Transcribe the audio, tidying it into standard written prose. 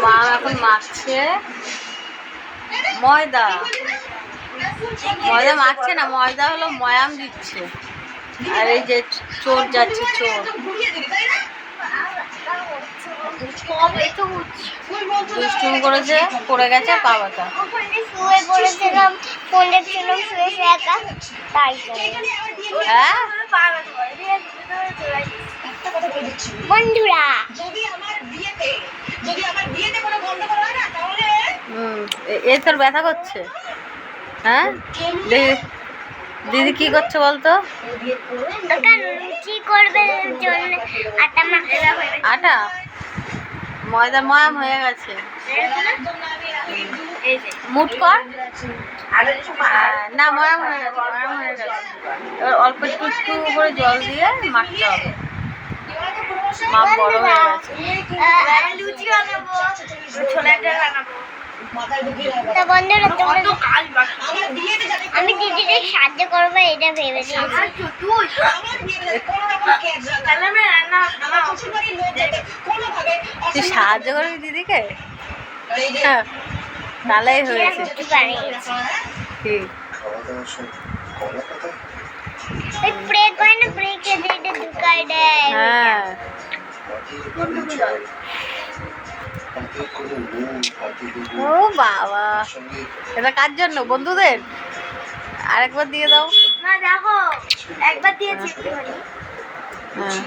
মা এখন মাখছে ময়দা। ময়দা মাখছে না, ময়দা হলো ময়াম দিচ্ছে। আর এই যে চোর যাচ্ছে, চোর দুষ্টুমি করেছে, পড়ে গেছে পা ব্যথা। শুয়ে পড়েছিলাম, ফোন দেখছিলাম শুয়ে একা, তাই হ্যাঁ বন্ধুরা এ তোর ব্যথা করছে? হ্যাঁ দিদি কি করছে বলতো? লুচি করবে জন্য আটা মাখা। আটা ময়দা ময়াম হয়ে গেছে, মুট কর। না ময়াম হয়ে গেছে, ময়াম হয়ে গেছে। এবার অল্প একটু একটু করে জল দিয়ে মাখতে হবে। মাপ বড় হয়ে গেছে। লুচি বানাবো, ছোলার ডাল বানাবো। তা বন্ধুরা আমি দিদিকে সাহায্য করবো এটা ভেবে দিয়েছি। তুই সাহায্য করবি দিদিকে? তাহলেই হয়েছে। ঠিক প্রে করে না, প্রে কে দিয়ে ঢুকাই দেয়। হ্যাঁ ও বাবা, এটা কার জন্য? বন্ধুদের? আরেকবার দিয়ে দাও। না দেখো, একবার দিয়েছি। হ্যাঁ